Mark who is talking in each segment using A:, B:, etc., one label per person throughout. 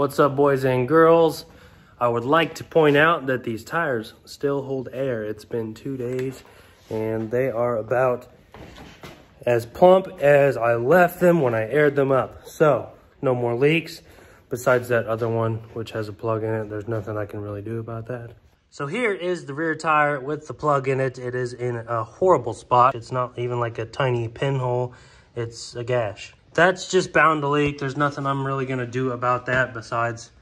A: What's up, boys and girls? I would like to point out that these tires still hold air. It's been 2 days and they are about as plump as I left them when I aired them up. So no more leaks besides that other one which has a plug in it. There's nothing I can really do about that. So here is the rear tire with the plug in it. It is in a horrible spot. It's not even like a tiny pinhole. It's a gash. That's just bound to leak. There's nothing I'm really gonna do about that besides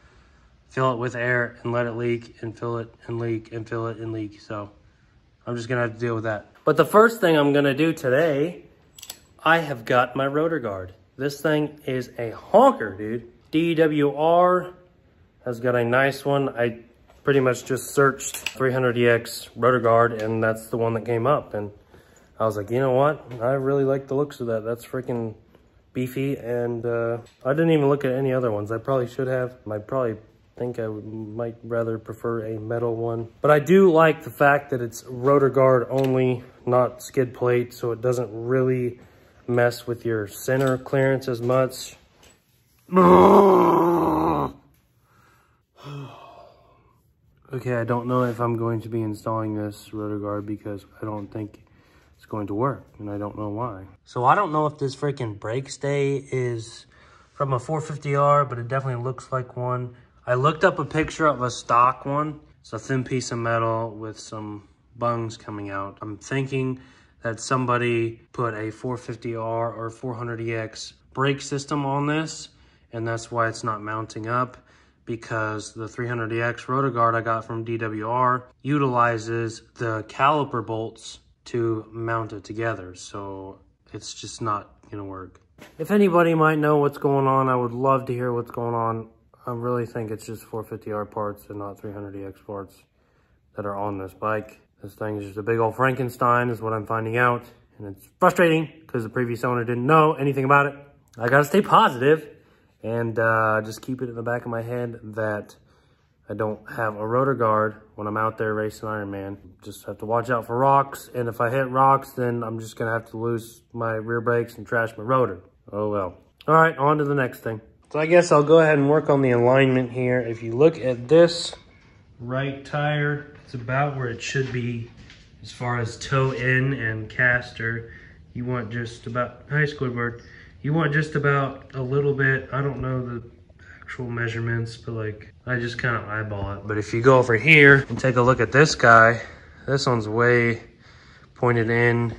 A: fill it with air and let it leak and fill it and leak and fill it and leak. So I'm just gonna have to deal with that. But the first thing I'm gonna do today, I have got my Rotor Guard. This thing is a honker, dude. DWR has got a nice one. I pretty much just searched 300EX Rotor Guard and that's the one that came up. And I was like, you know what? I really like the looks of that. That's freaking beefy. And I didn't even look at any other ones. I probably should have. I probably think I might rather prefer a metal one. But I do like the fact that it's Rotor Guard only, not skid plate. So it doesn't really mess with your center clearance as much. Okay, I don't know if I'm going to be installing this Rotor Guard because I don't think it's going to work, and I don't know why. So I don't know if this freaking brake stay is from a 450R, but it definitely looks like one. I looked up a picture of a stock one. It's a thin piece of metal with some bungs coming out. I'm thinking that somebody put a 450R or 400EX brake system on this, and that's why it's not mounting up, because the 300EX Rotor Guard I got from DWR utilizes the caliper bolts to mount it together, so it's just not gonna work. If anybody might know what's going on, I would love to hear what's going on. I really think it's just 450R parts and not 300EX parts that are on this bike. This thing is just a big old Frankenstein is what I'm finding out, and it's frustrating because the previous owner didn't know anything about it. I gotta stay positive and just keep it in the back of my head that I don't have a Rotor Guard when I'm out there racing Ironman. Just have to watch out for rocks, and if I hit rocks, then I'm just gonna have to lose my rear brakes and trash my rotor. Oh well. All right, on to the next thing. So I guess I'll go ahead and work on the alignment here. If you look at this right tire, it's about where it should be as far as toe in and caster. You want just about, hi Squidward, you want just about a little bit, I don't know the actual measurements, but like I just kind of eyeball it. But if you go over here and take a look at this guy, this one's way pointed in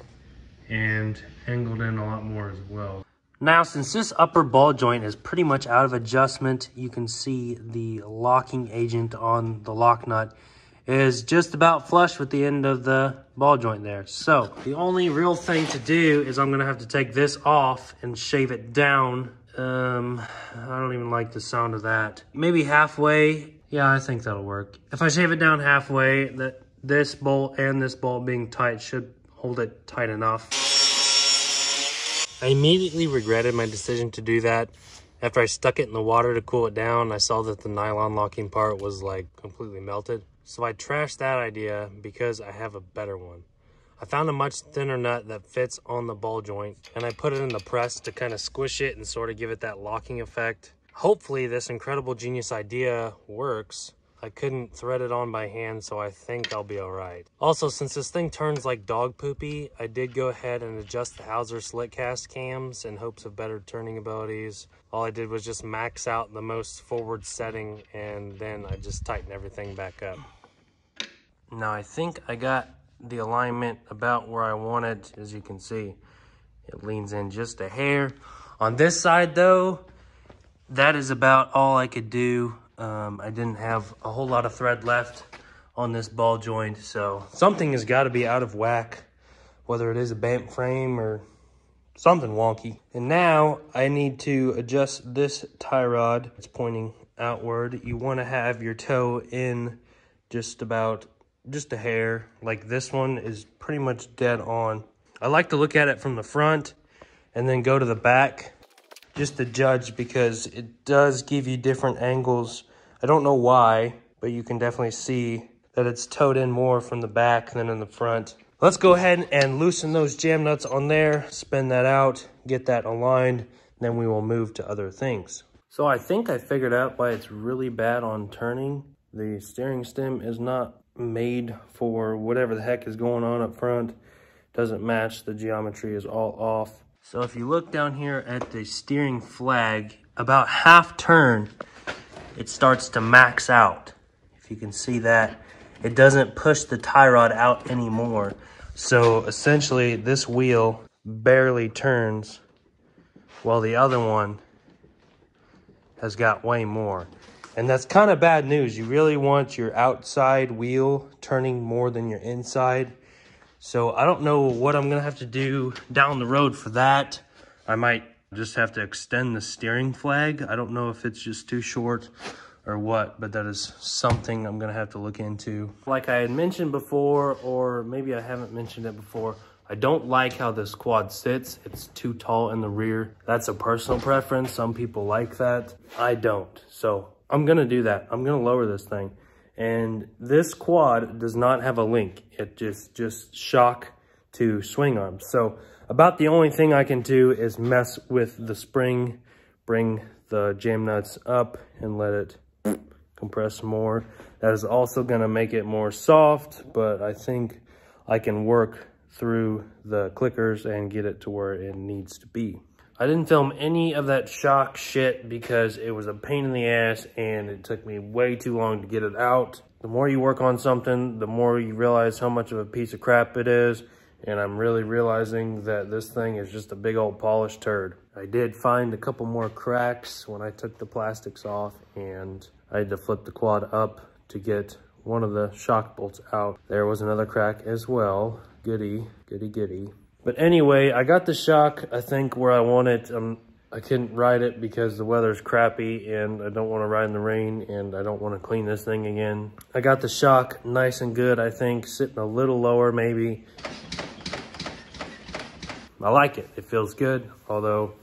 A: and angled in a lot more as well. Now, since this upper ball joint is pretty much out of adjustment, you can see the locking agent on the lock nut is just about flush with the end of the ball joint there. So the only real thing to do is I'm gonna have to take this off and shave it down. I don't even like the sound of that. Maybe halfway. Yeah, I think that'll work. If I shave it down halfway, this bolt and this bolt being tight should hold it tight enough. I immediately regretted my decision to do that. After I stuck it in the water to cool it down, I saw that the nylon locking part was like completely melted. So I trashed that idea because I have a better one. I found a much thinner nut that fits on the ball joint, and I put it in the press to kind of squish it and sort of give it that locking effect. Hopefully this incredible genius idea works. I couldn't thread it on by hand, so I think I'll be all right. Also, since this thing turns like dog poopy, I did go ahead and adjust the Hauser slick cast cams in hopes of better turning abilities. All I did was just max out the most forward setting, and then I just tightened everything back up. Now I think I got the alignment about where I wanted. As you can see, it leans in just a hair. On this side though, that is about all I could do. I didn't have a whole lot of thread left on this ball joint, so something has got to be out of whack, whether it is a bent frame or something wonky. And now I need to adjust this tie rod. It's pointing outward. You want to have your toe in just a hair. Like this one is pretty much dead on. I like to look at it from the front and then go to the back just to judge, because it does give you different angles. I don't know why, but you can definitely see that it's towed in more from the back than in the front. Let's go ahead and loosen those jam nuts on there, spin that out, get that aligned, then we will move to other things. So I think I figured out why it's really bad on turning. The steering stem is not made for whatever the heck is going on up front. Doesn't match, the geometry is all off. So if you look down here at the steering flag, about half turn, it starts to max out. If you can see that, it doesn't push the tie rod out anymore. So essentially this wheel barely turns while the other one has got way more. And that's kind of bad news. You really want your outside wheel turning more than your inside. So I don't know what I'm gonna have to do down the road for that. I might just have to extend the steering flag. I don't know if it's just too short or what, but that is something I'm gonna have to look into. Like I had mentioned before, or maybe I haven't mentioned it before, I don't like how this quad sits. It's too tall in the rear. That's a personal preference. Some people like that. I don't. So I'm gonna do that. I'm gonna lower this thing. And this quad does not have a link. It just shock to swing arms. So about the only thing I can do is mess with the spring, bring the jam nuts up and let it compress more. That is also gonna make it more soft, but I think I can work through the clickers and get it to where it needs to be. I didn't film any of that shock shit because it was a pain in the ass and it took me way too long to get it out. The more you work on something, the more you realize how much of a piece of crap it is. And I'm really realizing that this thing is just a big old polished turd. I did find a couple more cracks when I took the plastics off, and I had to flip the quad up to get one of the shock bolts out. There was another crack as well. Goody, goody, goody. But anyway, I got the shock, I think, where I want it. I couldn't ride it because the weather's crappy and I don't want to ride in the rain and I don't want to clean this thing again. I got the shock nice and good, I think, sitting a little lower maybe. I like it. It feels good, although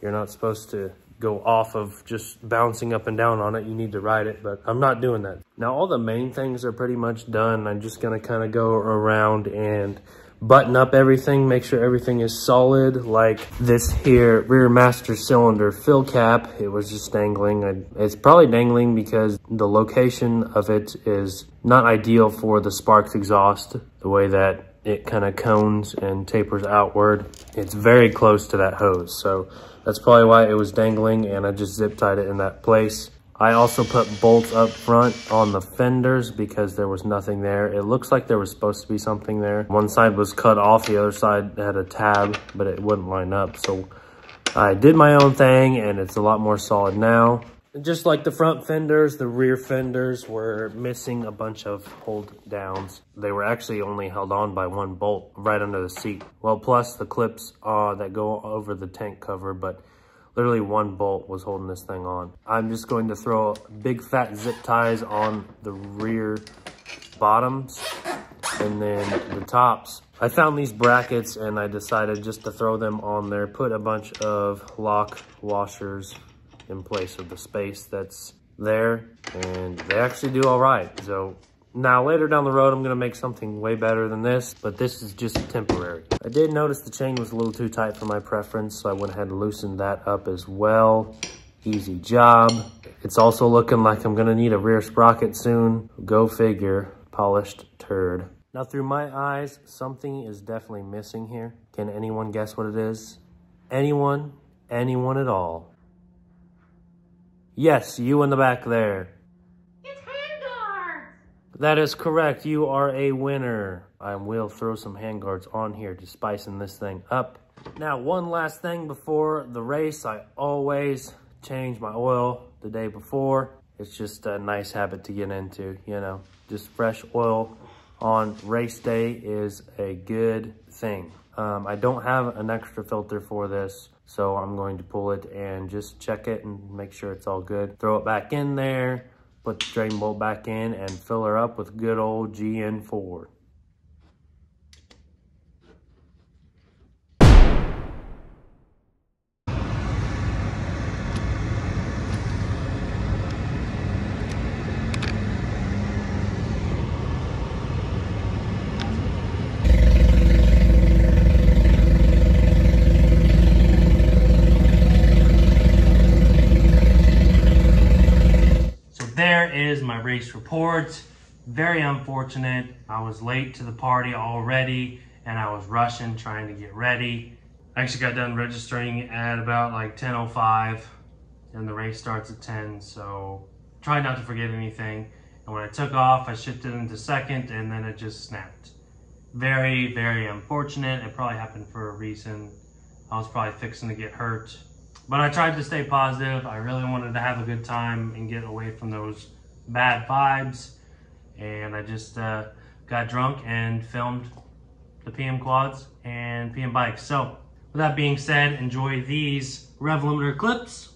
A: you're not supposed to go off of just bouncing up and down on it. You need to ride it, but I'm not doing that. Now, all the main things are pretty much done. I'm just going to kind of go around and button up everything, make sure everything is solid. Like this here rear master cylinder fill cap, it was just dangling. It's probably dangling because the location of it is not ideal for the Sparks exhaust, the way that it kind of cones and tapers outward. It's very close to that hose, so that's probably why it was dangling, and I just zip tied it in that place. I also put bolts up front on the fenders because there was nothing there. It looks like there was supposed to be something there. One side was cut off, the other side had a tab, but it wouldn't line up. So I did my own thing, and it's a lot more solid now. And just like the front fenders, the rear fenders were missing a bunch of hold downs. They were actually only held on by one bolt right under the seat. Well, plus the clips that go over the tank cover, but literally one bolt was holding this thing on. I'm just going to throw big fat zip ties on the rear bottoms and then the tops. I found these brackets and I decided just to throw them on there, put a bunch of lock washers in place of the space that's there, and they actually do all right. So now later down the road, I'm gonna make something way better than this, but this is just temporary. I did notice the chain was a little too tight for my preference, so I went ahead and loosened that up as well. Easy job. It's also looking like I'm gonna need a rear sprocket soon. Go figure, polished turd. Now through my eyes, something is definitely missing here. Can anyone guess what it is? Anyone? Anyone at all? Yes, you in the back there.
B: It's Handguard!
A: That is correct. You are a winner. I will throw some handguards on here to spicing this thing up. Now, one last thing before the race. I always change my oil the day before. It's just a nice habit to get into, you know. Just fresh oil on race day is a good thing. I don't have an extra filter for this, so I'm going to pull it and just check it and make sure it's all good. Throw it back in there, put the drain bolt back in, and fill her up with good old GN4. anyways, there is my race report. Very unfortunate. I was late to the party already and I was rushing trying to get ready. I actually got done registering at about like 10:05 and the race starts at 10, so try not to forget anything. And when I took off, I shifted into second and then it just snapped. Very, very unfortunate. It probably happened for a reason. I was probably fixing to get hurt. But I tried to stay positive. I really wanted to have a good time and get away from those bad vibes. And I just got drunk and filmed the PM quads and PM bikes. So with that being said, enjoy these rev limiter clips.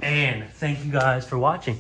A: And thank you guys for watching.